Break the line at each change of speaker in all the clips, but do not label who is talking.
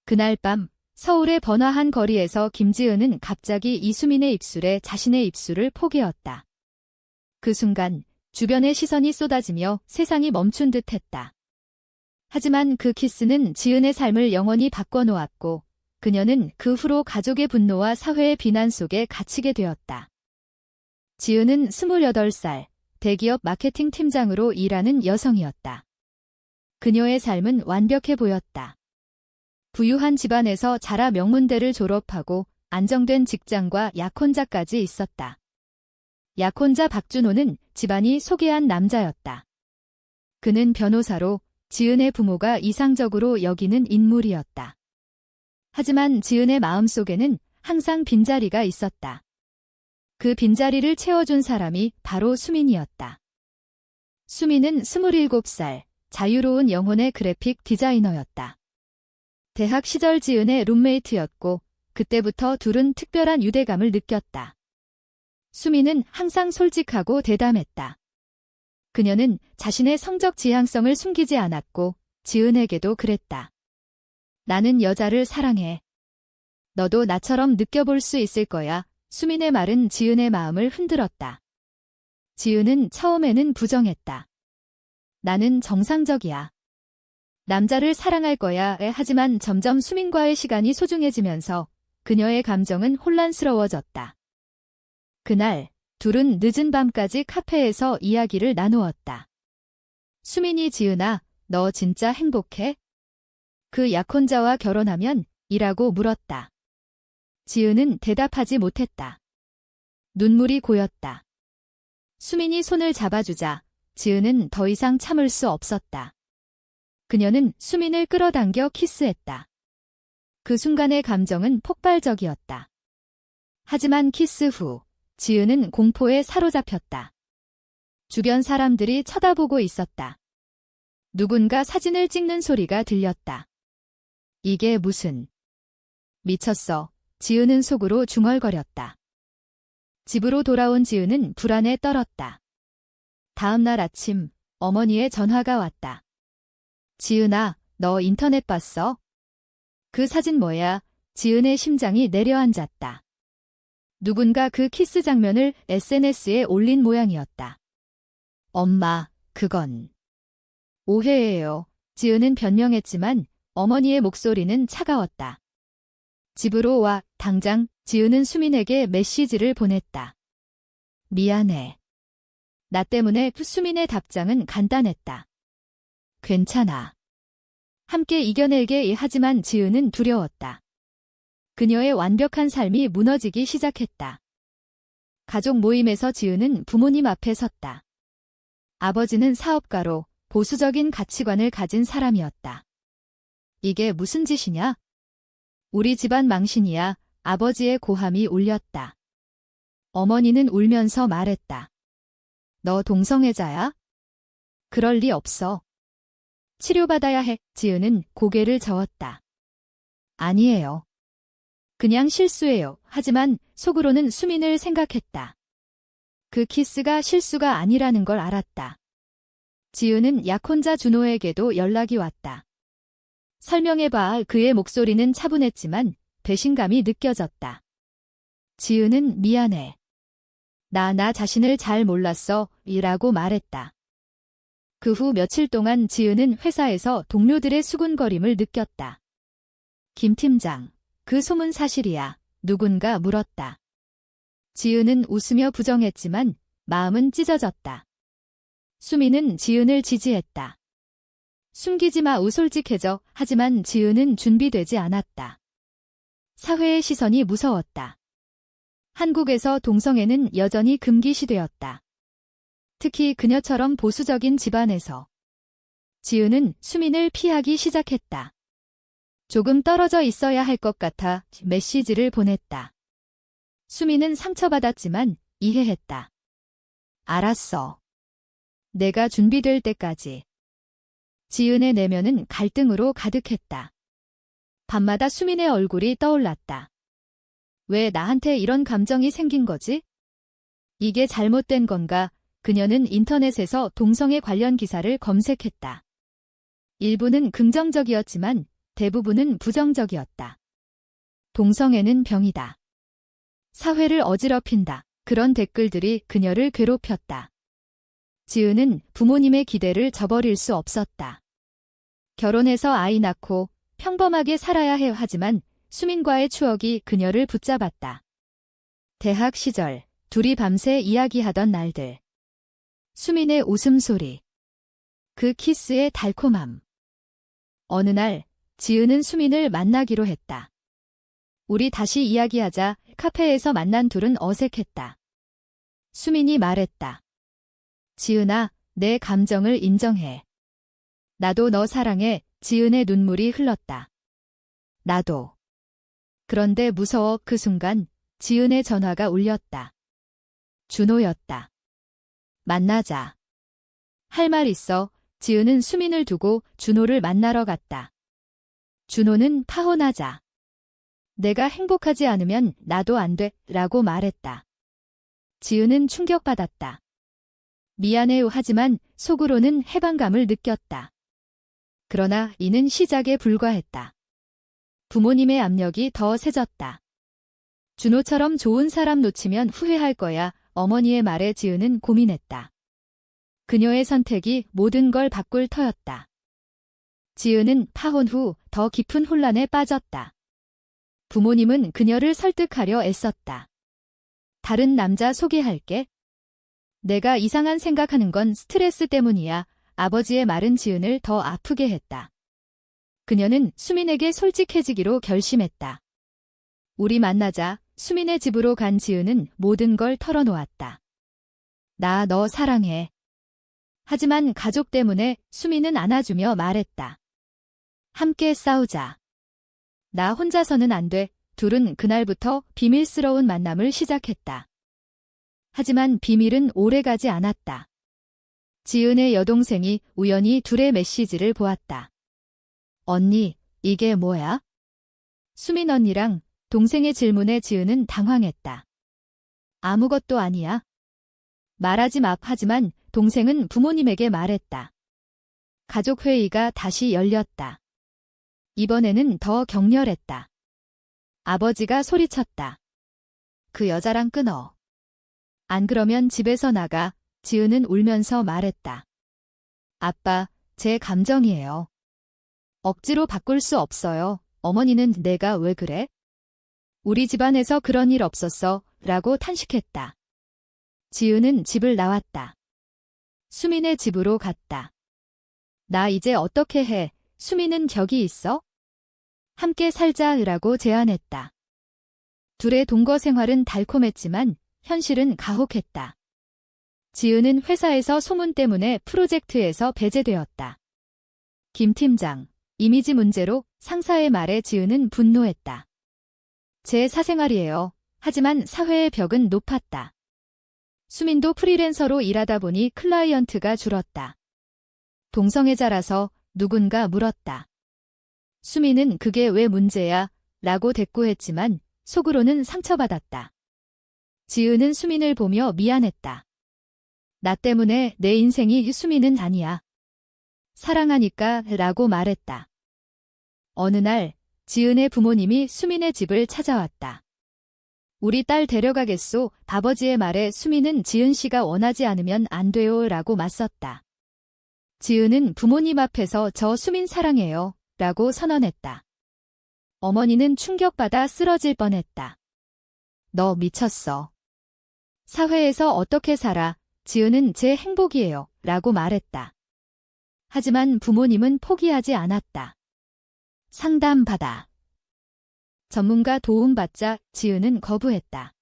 그날 밤 서울의 번화한 거리에서 김지은은 갑자기 이수민의 입술에 자신의 입술을 포개었다. 그 순간 주변의 시선이 쏟아지며 세상이 멈춘 듯 했다. 하지만 그 키스는 지은의 삶을 영원히 바꿔놓았고 그녀는 그 후로 가족의 분노와 사회의 비난 속에 갇히게 되었다. 지은은 28살, 대기업 마케팅 팀장으로 일하는 여성이었다. 그녀의 삶은 완벽해 보였다. 부유한 집안에서 자라 명문대를 졸업하고 안정된 직장과 약혼자까지 있었다. 약혼자 박준호는 집안이 소개한 남자였다. 그는 변호사로 지은의 부모가 이상적으로 여기는 인물이었다. 하지만 지은의 마음속에는 항상 빈자리가 있었다. 그 빈자리를 채워준 사람이 바로 수민이었다. 수민은 27살, 자유로운 영혼의 그래픽 디자이너였다. 대학 시절 지은의 룸메이트였고 그때부터 둘은 특별한 유대감을 느꼈다. 수민은 항상 솔직하고 대담했다. 그녀는 자신의 성적 지향성을 숨기지 않았고 지은에게도 그랬다. 나는 여자를 사랑해. 너도 나처럼 느껴볼 수 있을 거야. 수민의 말은 지은의 마음을 흔들었다. 지은은 처음에는 부정했다. 나는 정상적이야. 남자를 사랑할 거야. 하지만 점점 수민과의 시간이 소중해지면서 그녀의 감정은 혼란스러워졌다. 그날 둘은 늦은 밤까지 카페에서 이야기를 나누었다. 수민이 지은아, 너 진짜 행복해? 그 약혼자와 결혼하면? 이라고 물었다. 지은은 대답하지 못했다. 눈물이 고였다. 수민이 손을 잡아주자 지은은 더 이상 참을 수 없었다. 그녀는 수민을 끌어당겨 키스했다. 그 순간의 감정은 폭발적이었다. 하지만 키스 후 지은은 공포에 사로잡혔다. 주변 사람들이 쳐다보고 있었다. 누군가 사진을 찍는 소리가 들렸다. 이게 무슨... 미쳤어. 지은은 속으로 중얼거렸다. 집으로 돌아온 지은은 불안에 떨었다. 다음 날 아침 어머니의 전화가 왔다. 지은아, 너 인터넷 봤어? 그 사진 뭐야? 지은의 심장이 내려앉았다. 누군가 그 키스 장면을 SNS에 올린 모양이었다. 엄마, 그건... 오해예요. 지은은 변명했지만 어머니의 목소리는 차가웠다. 집으로 와, 당장. 지은은 수민에게 메시지를 보냈다. 미안해. 나 때문에. 수민의 답장은 간단했다. 괜찮아. 함께 이겨내게. 하지만 지은은 두려웠다. 그녀의 완벽한 삶이 무너지기 시작했다. 가족 모임에서 지은은 부모님 앞에 섰다. 아버지는 사업가로 보수적인 가치관을 가진 사람이었다. 이게 무슨 짓이냐? 우리 집안 망신이야. 아버지의 고함이 울렸다. 어머니는 울면서 말했다. 너 동성애자야? 그럴 리 없어. 치료받아야 해. 지은은 고개를 저었다. 아니에요. 그냥 실수예요. 하지만 속으로는 수민을 생각했다. 그 키스가 실수가 아니라는 걸 알았다. 지은은 약혼자 준호에게도 연락이 왔다. 설명해봐. 그의 목소리는 차분했지만 배신감이 느껴졌다. 지은은 미안해. 나 자신을 잘 몰랐어. 이라고 말했다. 그 후 며칠 동안 지은은 회사에서 동료들의 수군거림을 느꼈다. 김 팀장, 그 소문 사실이야. 누군가 물었다. 지은은 웃으며 부정했지만 마음은 찢어졌다. 수민은 지은을 지지했다. 숨기지 마. 솔직해져. 하지만 지은은 준비되지 않았다. 사회의 시선이 무서웠다. 한국에서 동성애는 여전히 금기시되었다. 특히 그녀처럼 보수적인 집안에서. 지은은 수민을 피하기 시작했다. 조금 떨어져 있어야 할 것 같아 메시지를 보냈다. 수민은 상처받았지만 이해했다. 알았어. 내가 준비될 때까지. 지은의 내면은 갈등으로 가득했다. 밤마다 수민의 얼굴이 떠올랐다. 왜 나한테 이런 감정이 생긴 거지? 이게 잘못된 건가? 그녀는 인터넷에서 동성애 관련 기사를 검색했다. 일부는 긍정적이었지만 대부분은 부정적이었다. 동성애는 병이다. 사회를 어지럽힌다. 그런 댓글들이 그녀를 괴롭혔다. 지은은 부모님의 기대를 저버릴 수 없었다. 결혼해서 아이 낳고 평범하게 살아야 해 하지만 수민과의 추억이 그녀를 붙잡았다. 대학 시절 둘이 밤새 이야기하던 날들. 수민의 웃음소리. 그 키스의 달콤함. 어느 날 지은은 수민을 만나기로 했다. 우리 다시 이야기하자. 카페에서 만난 둘은 어색했다. 수민이 말했다. 지은아, 내 감정을 인정해. 나도 너 사랑해. 지은의 눈물이 흘렀다. 나도. 그런데 무서워. 그 순간 지은의 전화가 울렸다. 준호였다. 만나자. 할 말 있어. 지은은 수민을 두고 준호를 만나러 갔다. 준호는 파혼하자. 내가 행복하지 않으면 나도 안 돼, 라고 말했다. 지은은 충격받았다. 미안해요 하지만 속으로는 해방감을 느꼈다. 그러나 이는 시작에 불과했다. 부모님의 압력이 더 세졌다. 준호처럼 좋은 사람 놓치면 후회할 거야. 어머니의 말에 지은은 고민했다. 그녀의 선택이 모든 걸 바꿀 터였다. 지은은 파혼 후 더 깊은 혼란에 빠졌다. 부모님은 그녀를 설득하려 애썼다. 다른 남자 소개할게. 내가 이상한 생각하는 건 스트레스 때문이야. 아버지의 말은 지은을 더 아프게 했다. 그녀는 수민에게 솔직해지기로 결심했다. 우리 만나자. 수민의 집으로 간 지은은 모든 걸 털어놓았다. 나 너 사랑해. 하지만 가족 때문에 수민은 안아주며 말했다. 함께 싸우자. 나 혼자서는 안 돼. 둘은 그날부터 비밀스러운 만남을 시작했다. 하지만 비밀은 오래가지 않았다. 지은의 여동생이 우연히 둘의 메시지를 보았다. 언니, 이게 뭐야? 수민 언니랑 동생의 질문에 지은은 당황했다. 아무것도 아니야. 말하지 마. 하지만 동생은 부모님에게 말했다. 가족회의가 다시 열렸다. 이번에는 더 격렬했다. 아버지가 소리쳤다. 그 여자랑 끊어. 안 그러면 집에서 나가. 지은은 울면서 말했다. 아빠, 제 감정이에요. 억지로 바꿀 수 없어요. 어머니는 내가 왜 그래? 우리 집안에서 그런 일 없었어. 라고 탄식했다. 지은은 집을 나왔다. 수민의 집으로 갔다. 나 이제 어떻게 해? 수민은 격이 있어? 함께 살자라고 제안했다. 둘의 동거 생활은 달콤했지만 현실은 가혹했다. 지은은 회사에서 소문 때문에 프로젝트에서 배제되었다. 김 팀장, 이미지 문제로 상사의 말에 지은은 분노했다. 제 사생활이에요. 하지만 사회의 벽은 높았다. 수민도 프리랜서로 일하다 보니 클라이언트가 줄었다. 동성애자라서 누군가 물었다. 수민은 그게 왜 문제야? 라고 대꾸했지만 속으로는 상처받았다. 지은은 수민을 보며 미안했다. 나 때문에 내 인생이 수민은 아니야. 사랑하니까 라고 말했다. 어느 날 지은의 부모님이 수민의 집을 찾아왔다. 우리 딸 데려가겠소. 아버지의 말에 수민은 지은 씨가 원하지 않으면 안 돼요 라고 맞섰다. 지은은 부모님 앞에서 저 수민 사랑해요 라고 선언했다. 어머니는 충격받아 쓰러질 뻔했다. 너 미쳤어. 사회에서 어떻게 살아? 지은은 제 행복이에요 라고 말했다. 하지만 부모님은 포기하지 않았다. 상담받아. 전문가 도움받자 지은은 거부했다.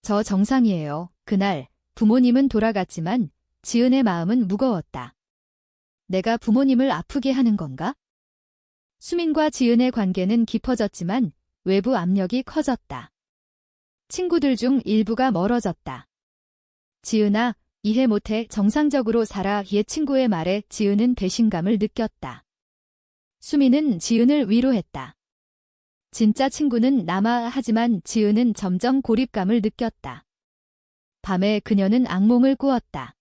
저 정상이에요. 그날 부모님은 돌아갔지만 지은의 마음은 무거웠다. 내가 부모님을 아프게 하는 건가? 수민과 지은의 관계는 깊어졌지만 외부 압력이 커졌다. 친구들 중 일부가 멀어졌다. 지은아, 이해 못해. 정상적으로 살아. 옛 친구의 말에 지은은 배신감을 느꼈다. 수민은 지은을 위로했다. 진짜 친구는 남아. 하지만 지은은 점점 고립감을 느꼈다. 밤에 그녀는 악몽을 꾸었다.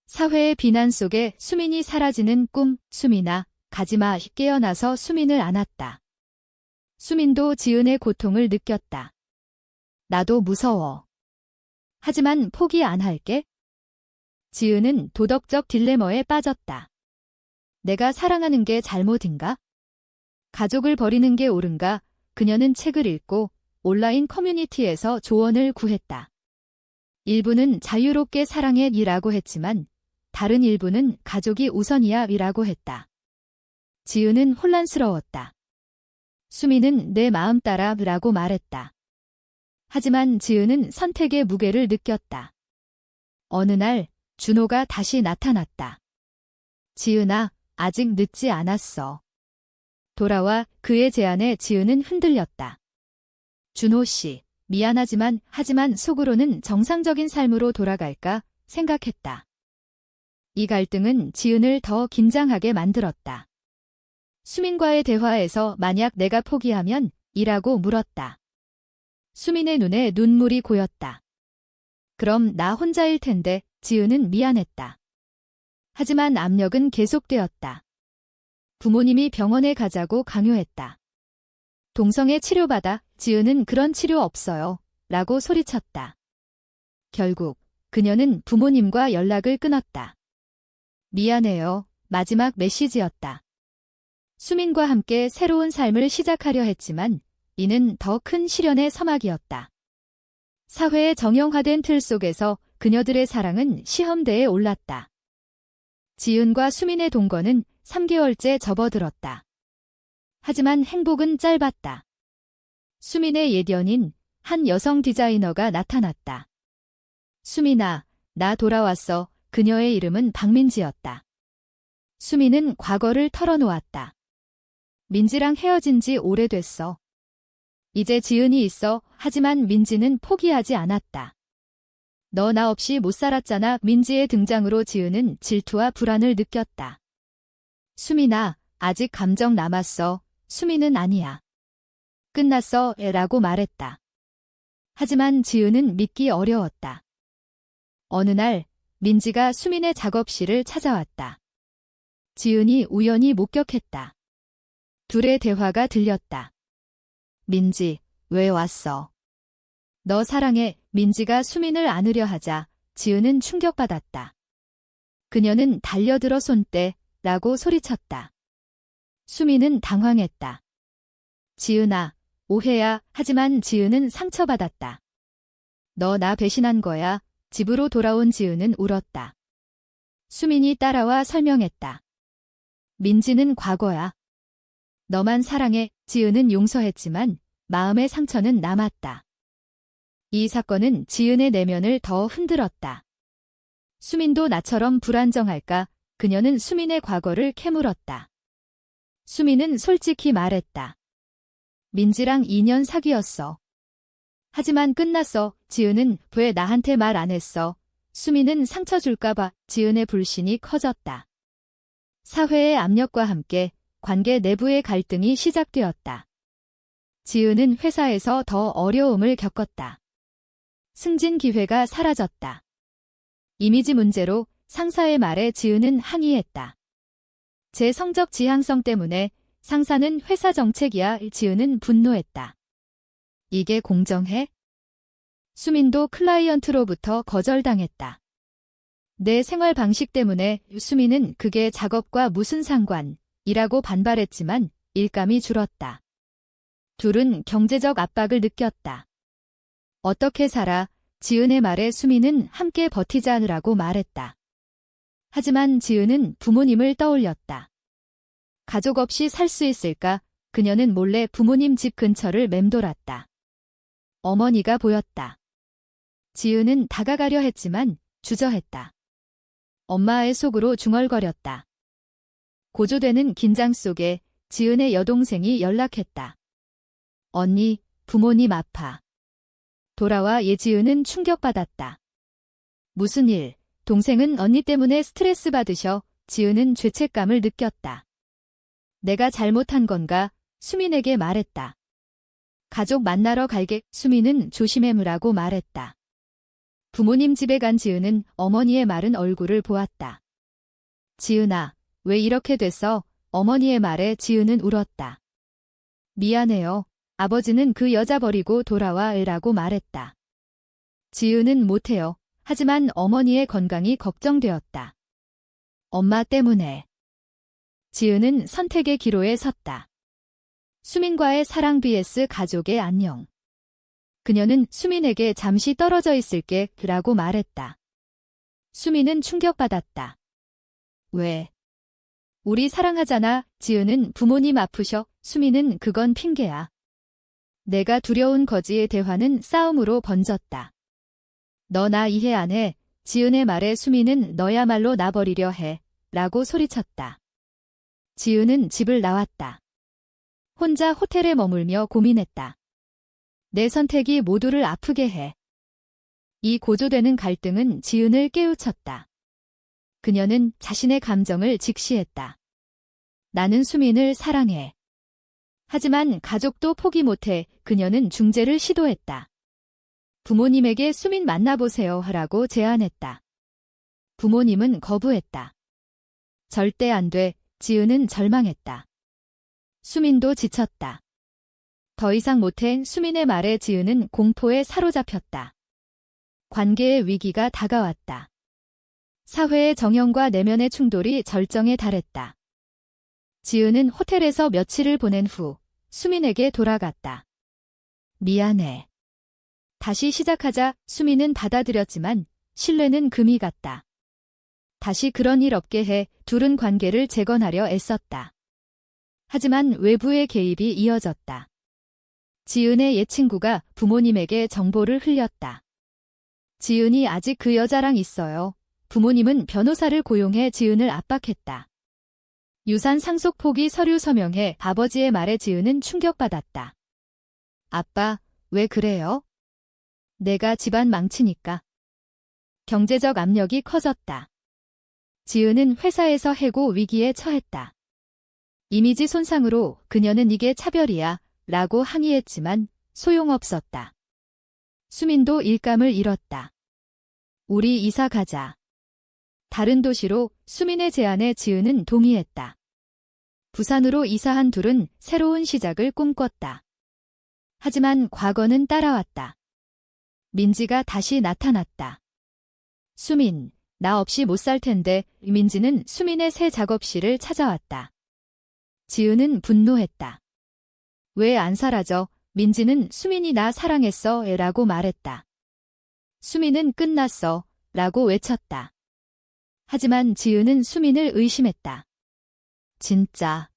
사회의 비난 속에 수민이 사라지는 꿈. 수민아, 가지마. 깨어나서 수민을 안았다. 수민도 지은의 고통을 느꼈다. 나도 무서워. 하지만 포기 안 할게. 지은은 도덕적 딜레마에 빠졌다. 내가 사랑하는 게 잘못인가? 가족을 버리는 게 옳은가? 그녀는 책을 읽고 온라인 커뮤니티에서 조언을 구했다. 일부는 자유롭게 사랑해이라고 했지만 다른 일부는 가족이 우선이야이라고 했다. 지은은 혼란스러웠다. 수미는 내 마음 따라라고 말했다. 하지만 지은은 선택의 무게를 느꼈다. 어느 날 준호가 다시 나타났다. 지은아, 아직 늦지 않았어. 돌아와. 그의 제안에 지은은 흔들렸다. 준호 씨, 하지만 속으로는 정상적인 삶으로 돌아갈까 생각했다. 이 갈등은 지은을 더 긴장하게 만들었다. 수민과의 대화에서 만약 내가 포기하면 이라고 물었다. 수민의 눈에 눈물이 고였다. 그럼 나 혼자일 텐데. 지은은 미안했다. 하지만 압력은 계속되었다. 부모님이 병원에 가자고 강요했다. 동성애 치료받아. 지은은 그런 치료 없어요. 라고 소리쳤다. 결국 그녀는 부모님과 연락을 끊었다. 미안해요. 마지막 메시지였다. 수민과 함께 새로운 삶을 시작하려 했지만 이는 더 큰 시련의 서막이었다. 사회의 정형화된 틀 속에서 그녀들의 사랑은 시험대에 올랐다. 지은과 수민의 동거는 3개월째 접어들었다. 하지만 행복은 짧았다. 수민의 옛 연인, 한 여성 디자이너가 나타났다. 수민아, 나 돌아왔어. 그녀의 이름은 박민지였다. 수민은 과거를 털어놓았다. 민지랑 헤어진 지 오래됐어. 이제 지은이 있어. 하지만 민지는 포기하지 않았다. 너 나 없이 못 살았잖아. 민지의 등장으로 지은은 질투와 불안을 느꼈다. 수민아, 아직 감정 남았어. 수민은 아니야. 끝났어. 라고 말했다. 하지만 지은은 믿기 어려웠다. 어느 날 민지가 수민의 작업실을 찾아왔다. 지은이 우연히 목격했다. 둘의 대화가 들렸다. 민지, 왜 왔어? 너 사랑해. 민지가 수민을 안으려 하자 지은은 충격받았다. 그녀는 달려들어 손대라고 소리쳤다. 수민은 당황했다. 지은아, 오해야. 하지만 지은은 상처받았다. 너 나 배신한 거야. 집으로 돌아온 지은은 울었다. 수민이 따라와 설명했다. 민지는 과거야. 너만 사랑해. 지은은 용서했지만 마음의 상처는 남았다. 이 사건은 지은의 내면을 더 흔들었다. 수민도 나처럼 불안정할까? 그녀는 수민의 과거를 캐물었다. 수민은 솔직히 말했다. 민지랑 2년 사귀었어. 하지만 끝났어. 지은은 왜 나한테 말 안 했어? 수민은 상처 줄까봐. 지은의 불신이 커졌다. 사회의 압력과 함께 관계 내부의 갈등이 시작되었다. 지은은 회사에서 더 어려움을 겪었다. 승진 기회가 사라졌다. 이미지 문제로 상사의 말에 지은은 항의했다. 제 성적 지향성 때문에. 상사는 회사 정책이야. 지은은 분노했다. 이게 공정해? 수민도 클라이언트로부터 거절당했다. 내 생활 방식 때문에. 수민은 그게 작업과 무슨 상관이라고 반발했지만 일감이 줄었다. 둘은 경제적 압박을 느꼈다. 어떻게 살아? 지은의 말에 수민은 함께 버티자느라고 말했다. 하지만 지은은 부모님을 떠올렸다. 가족 없이 살 수 있을까? 그녀는 몰래 부모님 집 근처를 맴돌았다. 어머니가 보였다. 지은은 다가가려 했지만 주저했다. 엄마의 속으로 중얼거렸다. 고조되는 긴장 속에 지은의 여동생이 연락했다. 언니, 부모님 아파. 돌아와. 지은은 충격받았다. 무슨 일? 동생은 언니 때문에 스트레스 받으셔. 지은은 죄책감을 느꼈다. 내가 잘못한 건가? 수민에게 말했다. 가족 만나러 갈게. 수민은 조심해무라고 말했다. 부모님 집에 간 지은은 어머니의 마른 얼굴을 보았다. 지은아, 왜 이렇게 됐어? 어머니의 말에 지은은 울었다. 미안해요. 아버지는 그 여자 버리고 돌아와 라고 말했다. 지은은 못해요. 하지만 어머니의 건강이 걱정되었다. 엄마 때문에. 지은은 선택의 기로에 섰다. 수민과의 사랑 vs 가족의 안녕. 그녀는 수민에게 잠시 떨어져 있을게 라고 말했다. 수민은 충격받았다. 왜? 우리 사랑하잖아. 지은은 부모님 아프셔. 수민은 그건 핑계야. 내가 두려운 거지의 대화는 싸움으로 번졌다. 너 나 이해 안 해. 지은의 말에 수민은 너야말로 나 버리려 해. 라고 소리쳤다. 지은은 집을 나왔다. 혼자 호텔에 머물며 고민했다. 내 선택이 모두를 아프게 해. 이 고조되는 갈등은 지은을 깨우쳤다. 그녀는 자신의 감정을 직시했다. 나는 수민을 사랑해. 하지만 가족도 포기 못해. 그녀는 중재를 시도했다. 부모님에게 수민 만나보세요 하라고 제안했다. 부모님은 거부했다. 절대 안 돼. 지은은 절망했다. 수민도 지쳤다. 더 이상 못해. 수민의 말에 지은은 공포에 사로잡혔다. 관계의 위기가 다가왔다. 사회의 정형과 내면의 충돌이 절정에 달했다. 지은은 호텔에서 며칠을 보낸 후 수민에게 돌아갔다. 미안해. 다시 시작하자. 수민은 받아들였지만 신뢰는 금이 갔다. 다시 그런 일 없게 해. 둘은 관계를 재건하려 애썼다. 하지만 외부의 개입이 이어졌다. 지은의 옛 친구가 부모님에게 정보를 흘렸다. 지은이 아직 그 여자랑 있어요. 부모님은 변호사를 고용해 지은을 압박했다. 유산 상속 포기 서류 서명해. 아버지의 말에 지은은 충격받았다. 아빠, 왜 그래요? 내가 집안 망치니까. 경제적 압력이 커졌다. 지은은 회사에서 해고 위기에 처했다. 이미지 손상으로 그녀는 이게 차별이야 라고 항의했지만 소용없었다. 수민도 일감을 잃었다. 우리 이사 가자. 다른 도시로 수민의 제안에 지은은 동의했다. 부산으로 이사한 둘은 새로운 시작을 꿈꿨다. 하지만 과거는 따라왔다. 민지가 다시 나타났다. 수민, 나 없이 못 살 텐데. 민지는 수민의 새 작업실을 찾아왔다. 지은은 분노했다. 왜 안 사라져? 민지는 수민이 나 사랑했어 라고 말했다. 수민은 끝났어 라고 외쳤다. 하지만 지은은 수민을 의심했다. 진짜.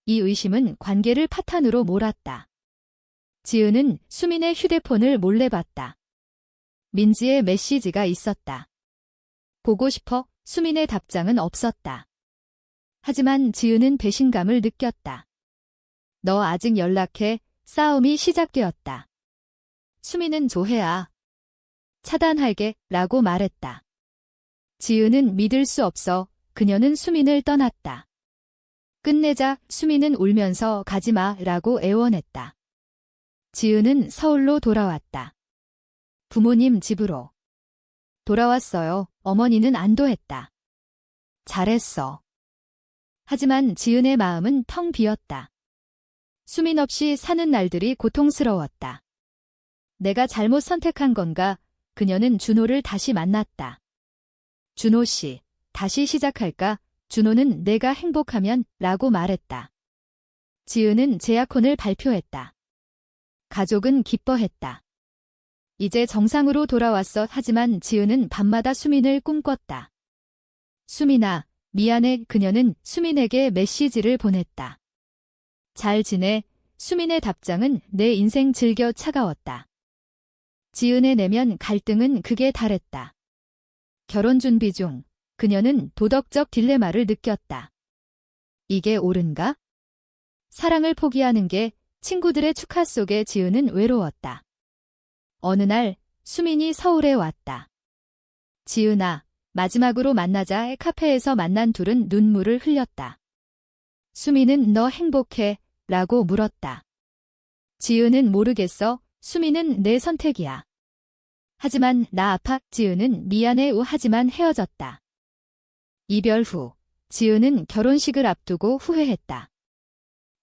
이 의심은 관계를 파탄으로 몰았다. 지은은 수민의 휴대폰을 몰래 봤다. 민지의 메시지가 있었다. 보고 싶어. 수민의 답장은 없었다. 하지만 지은은 배신감을 느꼈다. 너 아직 연락해. 싸움이 시작되었다. 수민은 조혜아. 차단할게 라고 말했다. 지은은 믿을 수 없어. 그녀는 수민을 떠났다. 끝내자. 수민은 울면서 가지마 라고 애원했다. 지은은 서울로 돌아왔다. 부모님 집으로. 돌아왔어요. 어머니는 안도했다. 잘했어. 하지만 지은의 마음은 텅 비었다. 수민 없이 사는 날들이 고통스러웠다. 내가 잘못 선택한 건가? 그녀는 준호를 다시 만났다. 준호 씨, 다시 시작할까? 준호는 내가 행복하면 라고 말했다. 지은은 재약혼을 발표했다. 가족은 기뻐했다. 이제 정상으로 돌아왔어. 하지만 지은은 밤마다 수민을 꿈꿨다. 수민아, 미안해. 그녀는 수민에게 메시지를 보냈다. 잘 지내. 수민의 답장은 내 인생 즐겨 차가웠다. 지은의 내면 갈등은 극에 달했다. 결혼 준비 중 그녀는 도덕적 딜레마를 느꼈다. 이게 옳은가? 사랑을 포기하는 게. 친구들의 축하 속에 지은은 외로웠다. 어느 날 수민이 서울에 왔다. 지은아, 마지막으로 만나자. 카페에서 만난 둘은 눈물을 흘렸다. 수민은 너 행복해? 라고 물었다. 지은은 모르겠어. 수민은 내 선택이야. 하지만 나 아파. 지은은 미안해. 하지만 헤어졌다. 이별 후 지은은 결혼식을 앞두고 후회했다.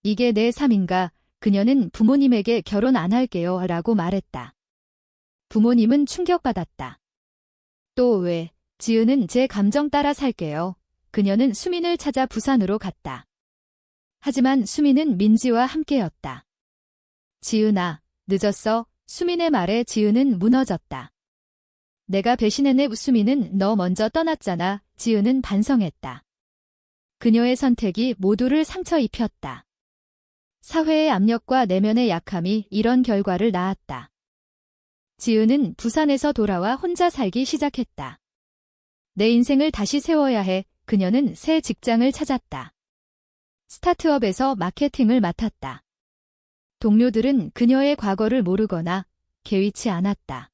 이게 내 삶인가? 그녀는 부모님에게 결혼 안 할게요 라고 말했다. 부모님은 충격받았다. 또 왜? 지은은 제 감정 따라 살게요. 그녀는 수민을 찾아 부산으로 갔다. 하지만 수민은 민지와 함께였다. 지은아, 늦었어. 수민의 말에 지은은 무너졌다. 내가 배신했네. 수민은 너 먼저 떠났잖아. 지은은 반성했다. 그녀의 선택이 모두를 상처 입혔다. 사회의 압력과 내면의 약함이 이런 결과를 낳았다. 지은은 부산에서 돌아와 혼자 살기 시작했다. 내 인생을 다시 세워야 해. 그녀는 새 직장을 찾았다. 스타트업에서 마케팅을 맡았다. 동료들은 그녀의 과거를 모르거나 개의치 않았다.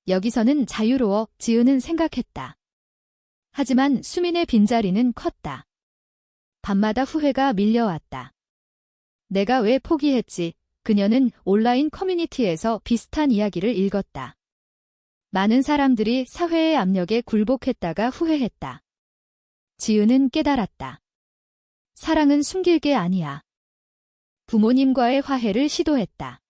여기서는 자유로워. 지은은 생각했다. 하지만 수민의 빈자리는 컸다. 밤마다 후회가 밀려왔다. 내가 왜 포기했지? 그녀는 온라인 커뮤니티에서 비슷한 이야기를 읽었다. 많은 사람들이 사회의 압력에 굴복했다가 후회했다. 지은은 깨달았다. 사랑은 숨길 게 아니야. 부모님과의 화해를 시도했다.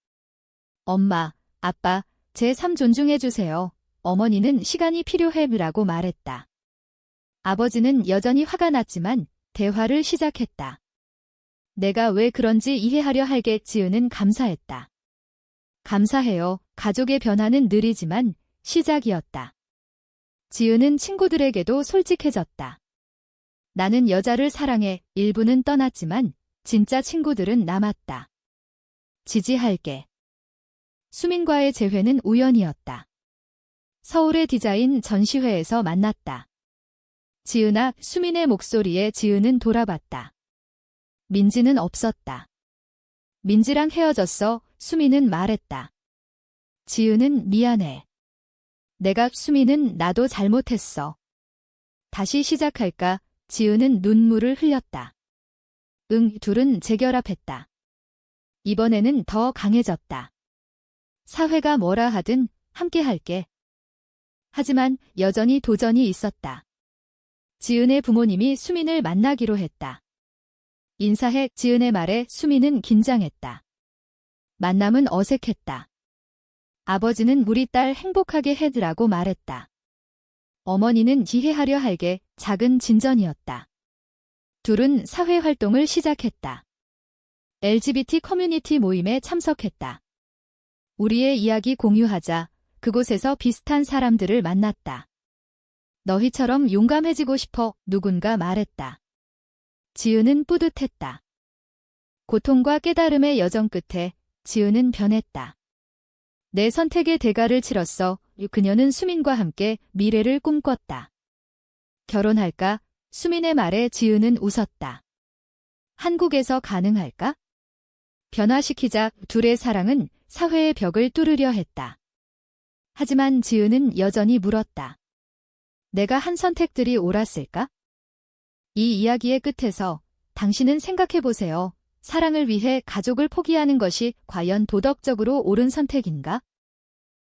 엄마, 아빠, 제 삶 존중해주세요. 어머니는 시간이 필요해라고 말했다. 아버지는 여전히 화가 났지만 대화를 시작했다. 내가 왜 그런지 이해하려 할게. 지은은 감사했다. 감사해요. 가족의 변화는 느리지만 시작이었다. 지은은 친구들에게도 솔직해졌다. 나는 여자를 사랑해. 일부는 떠났지만 진짜 친구들은 남았다. 지지할게. 수민과의 재회는 우연이었다. 서울의 디자인 전시회에서 만났다. 지은아, 수민의 목소리에 지은은 돌아봤다. 민지는 없었다. 민지랑 헤어졌어. 수민은 말했다. 지은은 미안해. 수민은 나도 잘못했어. 다시 시작할까? 지은은 눈물을 흘렸다. 응, 둘은 재결합했다. 이번에는 더 강해졌다. 사회가 뭐라 하든 함께 할게. 하지만 여전히 도전이 있었다. 지은의 부모님이 수민을 만나기로 했다. 인사해. 지은의 말에 수민은 긴장했다. 만남은 어색했다. 아버지는 우리 딸 행복하게 해드라고 말했다. 어머니는 이해하려 할게. 작은 진전이었다. 둘은 사회활동을 시작했다. LGBT 커뮤니티 모임에 참석했다. 우리의 이야기 공유하자. 그곳에서 비슷한 사람들을 만났다. 너희처럼 용감해지고 싶어. 누군가 말했다. 지은은 뿌듯했다. 고통과 깨달음의 여정 끝에 지은은 변했다. 내 선택의 대가를 치렀어. 그녀는 수민과 함께 미래를 꿈꿨다. 결혼할까? 수민의 말에 지은은 웃었다. 한국에서 가능할까? 변화시키자. 둘의 사랑은 사회의 벽을 뚫으려 했다. 하지만 지은은 여전히 물었다. 내가 한 선택들이 옳았을까? 이 이야기의 끝에서 당신은 생각해보세요. 사랑을 위해 가족을 포기하는 것이 과연 도덕적으로 옳은 선택인가?